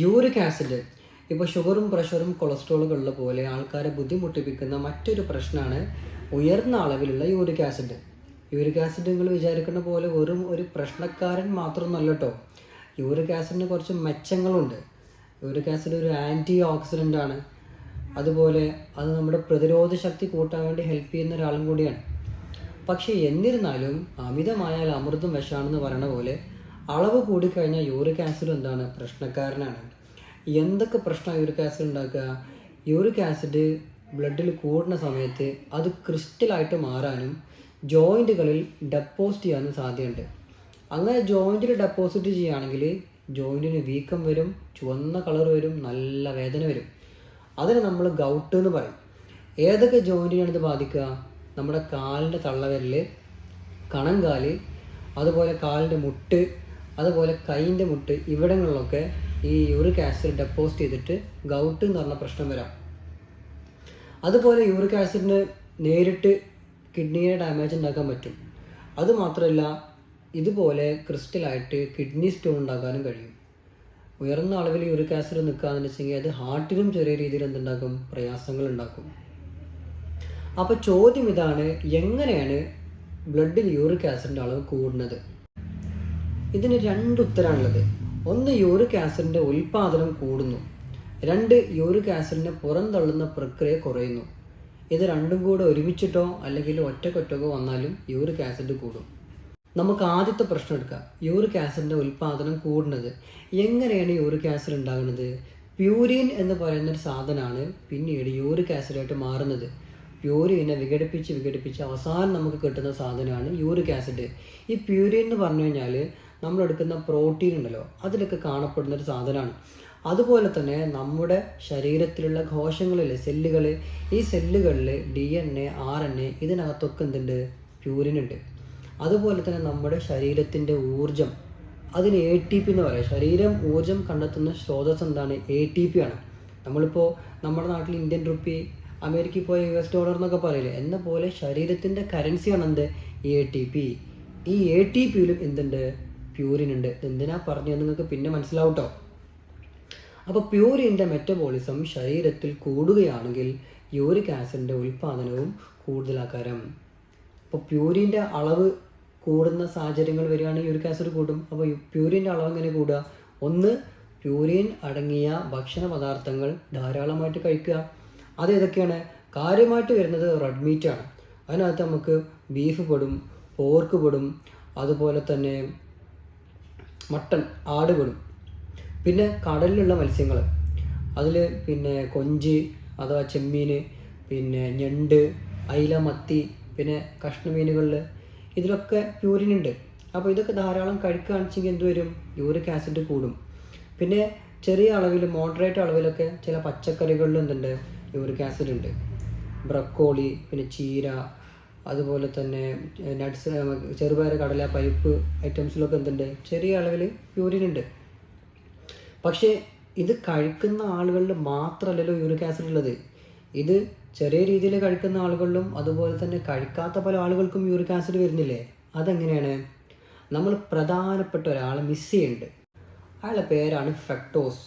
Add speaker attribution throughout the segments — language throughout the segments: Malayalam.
Speaker 1: യൂറിക് ആസിഡ് ഇപ്പോൾ ഷുഗറും പ്രഷറും കൊളസ്ട്രോളുകളുള്ള പോലെ ആൾക്കാരെ ബുദ്ധിമുട്ടിപ്പിക്കുന്ന മറ്റൊരു പ്രശ്നമാണ് ഉയർന്ന അളവിലുള്ള യൂറിക് ആസിഡ്. യൂറിക് ആസിഡ് നിങ്ങൾ വിചാരിക്കുന്ന പോലെ വെറും ഒരു പ്രശ്നക്കാരൻ മാത്രമൊന്നുമല്ല കേട്ടോ. യൂറിക് ആസിഡിന് കുറച്ച് മെച്ചങ്ങളുണ്ട്. യൂറിക് ആസിഡ് ഒരു ആൻറ്റി ഓക്സിഡൻ്റ് ആണ്. അതുപോലെ അത് നമ്മുടെ പ്രതിരോധ ശക്തി കൂട്ടാൻ വേണ്ടി ഹെൽപ്പ് ചെയ്യുന്ന ഒരാളും കൂടിയാണ്. പക്ഷേ എന്നിരുന്നാലും അമിതമായാൽ അമൃതും വിഷമാണെന്ന് പറയുന്ന പോലെ അളവ് കൂടിക്കഴിഞ്ഞാൽ യൂറിക് ആസിഡ് എന്താണ് പ്രശ്നക്കാരനാണ്. എന്തൊക്കെ പ്രശ്നമാണ് യൂറിക് ആസിഡ് ഉണ്ടാക്കുക? യൂറിക് ആസിഡ് ബ്ലഡിൽ കൂടുന്ന സമയത്ത് അത് ക്രിസ്റ്റലായിട്ട് മാറാനും ജോയിൻറ്റുകളിൽ ഡെപ്പോസിറ്റ് ചെയ്യാനും സാധ്യതയുണ്ട്. അങ്ങനെ ജോയിൻറ്റിൽ ഡെപ്പോസിറ്റ് ചെയ്യുകയാണെങ്കിൽ ജോയിൻറ്റിന് വീക്കം വരും, ചുവന്ന കളർ വരും, നല്ല വേദന വരും. അതിന് നമ്മൾ ഗൗട്ട് എന്ന് പറയും. ഏതൊക്കെ ജോയിൻറ്റിനാണ് ഇത് ബാധിക്കുക? നമ്മുടെ കാലിൻ്റെ തള്ളവിരൽ, കണങ്കാല്, അതുപോലെ കാലിൻ്റെ മുട്ട്, അതുപോലെ കൈയിൻ്റെ മുട്ട്, ഇവിടങ്ങളിലൊക്കെ ഈ യൂറിക് ആസിഡ് ഡെപ്പോസിറ്റ് ചെയ്തിട്ട് ഗൗട്ട് എന്ന് പറഞ്ഞ പ്രശ്നം വരാം. അതുപോലെ യൂറിക് ആസിഡിന് നേരിട്ട് കിഡ്നിയെ ഡാമേജ് ഉണ്ടാക്കാൻ പറ്റും. അതുമാത്രമല്ല ഇതുപോലെ ക്രിസ്റ്റലായിട്ട് കിഡ്നി സ്റ്റോൺ ഉണ്ടാക്കാനും കഴിയും. ഉയർന്ന അളവിൽ യൂറിക് ആസിഡ് നിൽക്കുകയെന്ന് വെച്ചെങ്കിൽ അത് ഹാർട്ടിനും ചെറിയ രീതിയിൽ എന്തുണ്ടാക്കും? പ്രയാസങ്ങൾ ഉണ്ടാക്കും. അപ്പോൾ ചോദ്യം ഇതാണ്, എങ്ങനെയാണ് ബ്ലഡിൽ യൂറിക് ആസിഡിൻ്റെ അളവ് കൂടുന്നത്? ഇതിന് രണ്ട് ഉത്തരമാണുള്ളത്. ഒന്ന്, യൂറിക് ആസിഡിൻ്റെ ഉൽപ്പാദനം കൂടുന്നു. രണ്ട്, യൂറിക് ആസിഡിനെ പുറന്തള്ളുന്ന പ്രക്രിയ കുറയുന്നു. ഇത് രണ്ടും കൂടെ ഒരുമിച്ചിട്ടോ അല്ലെങ്കിൽ ഒറ്റക്കൊറ്റക്കോ വന്നാലും യൂറിക് ആസിഡ് കൂടും. നമുക്ക് ആദ്യത്തെ പ്രശ്നം എടുക്കാം. യൂറിക് ആസിഡിൻ്റെ ഉൽപ്പാദനം കൂടുന്നത്. എങ്ങനെയാണ് യൂറിക് ആസിഡ് ഉണ്ടാകുന്നത്? പ്യൂരിൻ എന്ന് പറയുന്നൊരു സാധനമാണ് പിന്നീട് യൂറിക് ആസിഡായിട്ട് മാറുന്നത്. പ്യൂരിനെ വിഘടിപ്പിച്ച് അവസാനം നമുക്ക് കിട്ടുന്ന സാധനമാണ് യൂറിക് ആസിഡ്. ഈ പ്യൂരിൻ എന്ന് പറഞ്ഞു കഴിഞ്ഞാൽ നമ്മളെടുക്കുന്ന പ്രോട്ടീൻ ഉണ്ടല്ലോ, അതിലൊക്കെ കാണപ്പെടുന്ന ഒരു സാധനമാണ്. അതുപോലെ തന്നെ നമ്മുടെ ശരീരത്തിലുള്ള കോശങ്ങളിലെ സെല്ലുകൾ, ഈ സെല്ലുകളിൽ DNA, RNA ഇതിനകത്തൊക്കെ എന്തുണ്ട്? പ്യൂരിൻ ഉണ്ട്. അതുപോലെ തന്നെ നമ്മുടെ ശരീരത്തിൻ്റെ ഊർജം, അതിന് ATP എന്ന് പറയാം. ശരീരം ഊർജം കണ്ടെത്തുന്ന സ്രോതസ് എന്താണ്? ATP ആണ്. നമ്മളിപ്പോൾ നമ്മുടെ നാട്ടിൽ ഇന്ത്യൻ റുപ്പി, അമേരിക്കയിൽ പോയ $US എന്നൊക്കെ പറയില്ലേ, എന്ന പോലെ ശരീരത്തിൻ്റെ കറൻസിയാണ് എന്ത്? ATP. ഈ ATPയിലും എന്തുണ്ട്? പ്യൂരിൻ ഉണ്ട്. എന്തിനാ പറഞ്ഞത് നിങ്ങൾക്ക് പിന്നെ മനസ്സിലാവും കേട്ടോ. അപ്പോൾ പ്യൂരിൻ്റെ മെറ്റബോളിസം ശരീരത്തിൽ കൂടുകയാണെങ്കിൽ യൂറിക് ആസിഡിൻ്റെ ഉൽപ്പാദനവും കൂടുതലാക്കാരം. അപ്പോൾ പ്യൂരിൻ്റെ അളവ് കൂടുന്ന സാഹചര്യങ്ങൾ വരികയാണെങ്കിൽ യൂറിക് ആസിഡ് കൂടും. അപ്പോൾ പ്യൂരിൻ്റെ അളവ് എങ്ങനെ കൂടുക? ഒന്ന്, പ്യൂരിൻ അടങ്ങിയ ഭക്ഷണ പദാർത്ഥങ്ങൾ ധാരാളമായിട്ട് കഴിക്കുക. അത് ഏതൊക്കെയാണ്? കാര്യമായിട്ട് വരുന്നത് റെഡ് മീറ്റ് ആണ്. അതിനകത്ത് നമുക്ക് ബീഫ് പെടും, പോർക്ക് പെടും, അതുപോലെ തന്നെ മട്ടൺ, ആട് പെടും. പിന്നെ കടലിലുള്ള മത്സ്യങ്ങൾ, അതിൽ പിന്നെ കൊഞ്ച് അഥവാ ചെമ്മീൻ, പിന്നെ ഞണ്ട്, അയില, മത്തി, പിന്നെ കഷ്ണമീനുകളിൽ ഇതിലൊക്കെ പ്യൂരിൻ ഉണ്ട്. അപ്പോൾ ഇതൊക്കെ ധാരാളം കഴിക്കുകയാണെന്ന് വെച്ചെങ്കിൽ എന്ത് വരും? യൂറിക് ആസിഡ് കൂടും. പിന്നെ ചെറിയ അളവിൽ, മോഡറേറ്റ് അളവിലൊക്കെ ചില പച്ചക്കറികളിൽ എന്തുണ്ട്? യൂറിക് ആസിഡ് ഉണ്ട്. ബ്രക്കോളി, പിന്നെ ചീര, അതുപോലെ തന്നെ നട്ട്സ്, ചെറുപയർ, കടല, പരിപ്പ് ഐറ്റംസിലൊക്കെ എന്തുണ്ട്? ചെറിയ അളവിൽ പ്യൂരിൻ ഉണ്ട്. പക്ഷേ ഇത് കഴിക്കുന്ന ആളുകളിൽ മാത്രമല്ലല്ലോ യൂറിക് ആസിഡ് ഉള്ളത്. ഇത് ചെറിയ രീതിയിൽ കഴിക്കുന്ന ആളുകളിലും അതുപോലെ തന്നെ കഴിക്കാത്ത പല ആളുകൾക്കും യൂറിക് ആസിഡ് വരുന്നില്ലേ? അതെങ്ങനെയാണ്? നമ്മൾ പ്രധാനപ്പെട്ട ഒരാളെ മിസ് ചെയ്യുന്നുണ്ട്. അയാളുടെ പേരാണ് ഫ്രക്ടോസ്.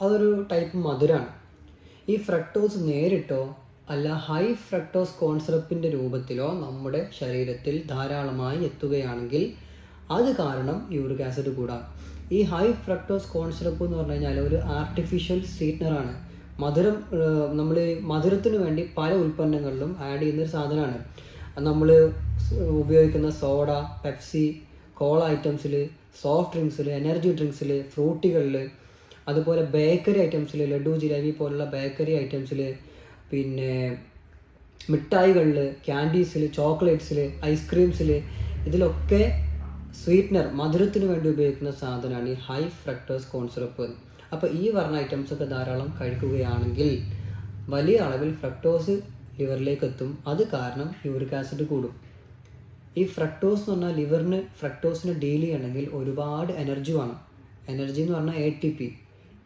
Speaker 1: അതൊരു ടൈപ്പ് മധുരമാണ്. ഈ ഫ്രക്ടോസ് നേരിട്ടോ അല്ല ഹൈ ഫ്രക്ടോസ് കോൺ സിറപ്പിൻ്റെ രൂപത്തിലോ നമ്മുടെ ശരീരത്തിൽ ധാരാളമായി എത്തുകയാണെങ്കിൽ അത് കാരണം യൂറിക് ആസിഡ് കൂടാം. ഈ ഹൈ ഫ്രക്ടോസ് കോൺ സിറപ്പ് എന്ന് പറഞ്ഞു കഴിഞ്ഞാൽ ഒരു ആർട്ടിഫിഷ്യൽ സ്വീറ്റ്നറാണ്. മധുരം, നമ്മൾ മധുരത്തിന് വേണ്ടി പല ഉൽപ്പന്നങ്ങളിലും ആഡ് ചെയ്യുന്നൊരു സാധനമാണ്. നമ്മൾ ഉപയോഗിക്കുന്ന സോഡ, പെപ്സി, കോള ഐറ്റംസിൽ, സോഫ്റ്റ് ഡ്രിങ്ക്സിൽ, എനർജി ഡ്രിങ്ക്സിൽ, ഫ്രൂട്ടികളിൽ, അതുപോലെ ബേക്കറി ഐറ്റംസിൽ, ലഡു, ജിലേബി പോലുള്ള ബേക്കറി ഐറ്റംസിൽ, പിന്നെ മിഠായികളിൽ, ക്യാൻഡീസിൽ, ചോക്ലേറ്റ്സിൽ, ഐസ്ക്രീംസിൽ, ഇതിലൊക്കെ സ്വീറ്റ്നർ, മധുരത്തിന് വേണ്ടി ഉപയോഗിക്കുന്ന സാധനമാണ് ഈ ഹൈ ഫ്രക്ടോസ് കോൺ സിറപ്പ്. അപ്പോൾ ഈ പറഞ്ഞ ഐറ്റംസൊക്കെ ധാരാളം കഴിക്കുകയാണെങ്കിൽ വലിയ അളവിൽ ഫ്രക്ടോസ് ലിവറിലേക്ക് എത്തും. അത് കാരണം യൂറിക് ആസിഡ് കൂടും. ഈ ഫ്രക്ടോസ് എന്ന് പറഞ്ഞാൽ ലിവറിന് ഫ്രക്ടോസിനെ ഡീൽ ചെയ്യണമെങ്കിൽ ഒരുപാട് എനർജി വേണം. എനർജി എന്ന് പറഞ്ഞാൽ ATP.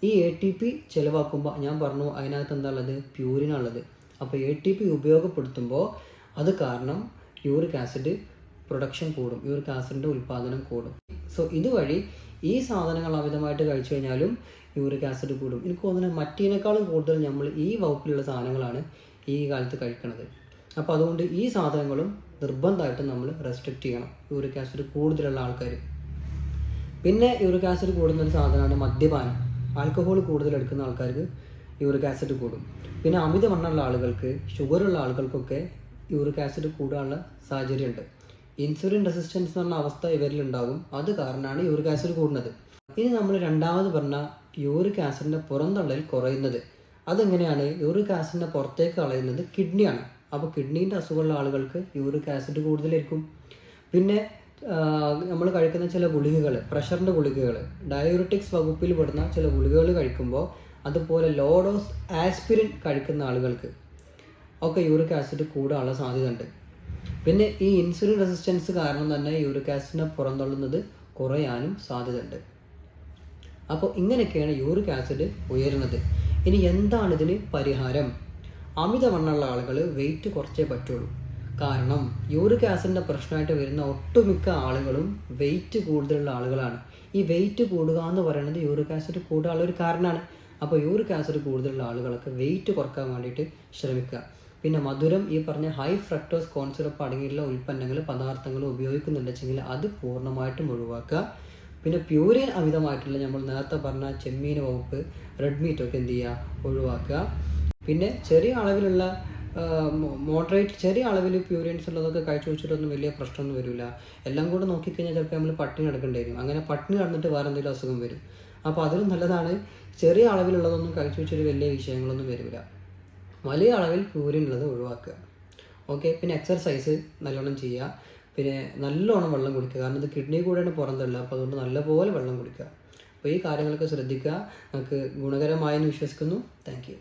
Speaker 1: ഈ ATP ചിലവാക്കുമ്പോൾ ഞാൻ പറഞ്ഞു അതിനകത്ത് എന്താ ഉള്ളത്? പ്യൂരിനാണുള്ളത്. അപ്പോൾ ATP ഉപയോഗപ്പെടുത്തുമ്പോൾ അത് കാരണം യൂറിക് ആസിഡ് പ്രൊഡക്ഷൻ കൂടും, യൂറിക് ആസിഡിൻ്റെ ഉൽപ്പാദനം കൂടും. സോ ഇതുവഴി ഈ സാധനങ്ങൾ അമിതമായിട്ട് കഴിച്ചു കഴിഞ്ഞാലും യൂറിക് ആസിഡ് കൂടും. എനിക്ക് തോന്നുന്നത് മറ്റേനേക്കാളും കൂടുതൽ നമ്മൾ ഈ വകുപ്പിലുള്ള സാധനങ്ങളാണ് ഈ കാലത്ത് കഴിക്കുന്നത്. അപ്പോൾ അതുകൊണ്ട് ഈ സാധനങ്ങളും നിർബന്ധമായിട്ടും നമ്മൾ റെസ്ട്രിക്റ്റ് ചെയ്യണം, യൂറിക് ആസിഡ് കൂടുതലുള്ള ആൾക്കാർ. പിന്നെ യൂറിക് ആസിഡ് കൂടുന്ന ഒരു സാധനമാണ് മദ്യപാനം. ആൽക്കഹോൾ കൂടുതൽ എടുക്കുന്ന ആൾക്കാർക്ക് യൂറിക് ആസിഡ് കൂടും. പിന്നെ അമിതവണ്ണമുള്ള ആളുകൾക്ക്, ഷുഗറുള്ള ആളുകൾക്കൊക്കെ യൂറിക് ആസിഡ് കൂടാനുള്ള സാഹചര്യമുണ്ട്. ഇൻസുലിൻ റെസിസ്റ്റൻസ് എന്ന് പറഞ്ഞ അവസ്ഥ ഇവരിൽ ഉണ്ടാകും. അത് കാരണമാണ് യൂറിക് ആസിഡ് കൂടുന്നത്. ഇനി നമ്മൾ രണ്ടാമത് പറഞ്ഞ യൂറിക് ആസിഡിൻ്റെ പുറന്തള്ളൽ കുറയുന്നത്, അതെങ്ങനെയാണ്? യൂറിക് ആസിഡിനെ പുറത്തേക്ക് കളയുന്നത് കിഡ്നിയാണ്. അപ്പോൾ കിഡ്നീൻ്റെ അസുഖമുള്ള ആളുകൾക്ക് യൂറിക് ആസിഡ് കൂടുതലായിരിക്കും. പിന്നെ നമ്മൾ കഴിക്കുന്ന ചില ഗുളികകൾ, പ്രഷറിൻ്റെ ഗുളികകൾ, ഡയബറ്റിക്സ് വകുപ്പിൽ പെടുന്ന ചില ഗുളികകൾ കഴിക്കുമ്പോൾ, അതുപോലെ ലോ ഡോസ് ആസ്പിരിൻ കഴിക്കുന്ന ആളുകൾക്ക് ഒക്കെ യൂറിക് ആസിഡ് കൂടാനുള്ള സാധ്യത ഉണ്ട്. പിന്നെ ഈ ഇൻസുലിൻ റെസിസ്റ്റൻസ് കാരണം തന്നെ യൂറിക് ആസിഡിനെ പുറന്തള്ളുന്നത് കുറയാനും സാധ്യതയുണ്ട്. അപ്പോൾ ഇങ്ങനെയൊക്കെയാണ് യൂറിക് ആസിഡ് ഉയരുന്നത്. ഇനി എന്താണ് ഇതിന് പരിഹാരം? അമിതവണ്ണമുള്ള ആളുകൾ വെയിറ്റ് കുറച്ചേ പറ്റുള്ളൂ. കാരണം യൂറിക് ആസിഡിൻ്റെ പ്രശ്നമായിട്ട് വരുന്ന ഒട്ടുമിക്ക ആളുകളും വെയിറ്റ് കൂടുതലുള്ള ആളുകളാണ്. ഈ വെയിറ്റ് കൂടുക എന്ന് പറയുന്നത് യൂറിക് ആസിഡ് കൂടാനുള്ള ഒരു കാരണമാണ്. അപ്പോൾ യൂറിക് ആസിഡ് കൂടുതലുള്ള ആളുകളൊക്കെ വെയിറ്റ് കുറക്കാൻ വേണ്ടിയിട്ട് ശ്രമിക്കുക. പിന്നെ മധുരം, ഈ പറഞ്ഞ ഹൈ ഫ്രക്ടോസ് കോൺ സിറപ്പ് അടങ്ങിയിട്ടുള്ള ഉൽപ്പന്നങ്ങൾ, പദാർത്ഥങ്ങൾ ഉപയോഗിക്കുന്നുണ്ടെങ്കിൽ അത് പൂർണ്ണമായിട്ടും ഒഴിവാക്കുക. പിന്നെ പ്യൂരിൻ അമിതമായിട്ടുള്ള, നമ്മൾ നേരത്തെ പറഞ്ഞ ചെമ്മീൻ വകുപ്പ്, റെഡ് മീറ്റൊക്കെ എന്ത് ചെയ്യുക, ഒഴിവാക്കുക. പിന്നെ ചെറിയ അളവിലുള്ള മോഡറേറ്റ്, ചെറിയ അളവിൽ പ്യൂരിൻസ് ഉള്ളതൊക്കെ കഴിച്ചു വെച്ചിട്ടൊന്നും വലിയ പ്രശ്നമൊന്നും വരില്ല. എല്ലാം കൂടെ നോക്കിക്കഴിഞ്ഞാൽ ചിലപ്പോൾ നമ്മൾ പട്ടിണി കിടക്കേണ്ടി വരും. അങ്ങനെ പട്ടിണി കിടന്നിട്ട് വേറെ എന്തെങ്കിലും അസുഖം വരും. അപ്പോൾ അതിലും നല്ലതാണ് ചെറിയ അളവിലുള്ളതൊന്നും കഴിച്ചു വെച്ചൊരു വലിയ വിഷയങ്ങളൊന്നും വരില്ല. വലിയ അളവിൽ പ്യൂരിൻ ഉള്ളത് ഒഴിവാക്കുക. ഓക്കെ. പിന്നെ എക്സർസൈസ് നല്ലോണം ചെയ്യുക. പിന്നെ നല്ലോണം വെള്ളം കുടിക്കുക. കാരണം ഇത് കിഡ്നി കൂടെയാണ് പുറന്തള്ളുക. അപ്പോൾ അതുകൊണ്ട് നല്ലപോലെ വെള്ളം കുടിക്കുക. അപ്പോൾ ഈ കാര്യങ്ങളൊക്കെ ശ്രദ്ധിക്കുക. നമുക്ക് ഗുണകരമായെന്ന് വിശ്വസിക്കുന്നു. Thank you.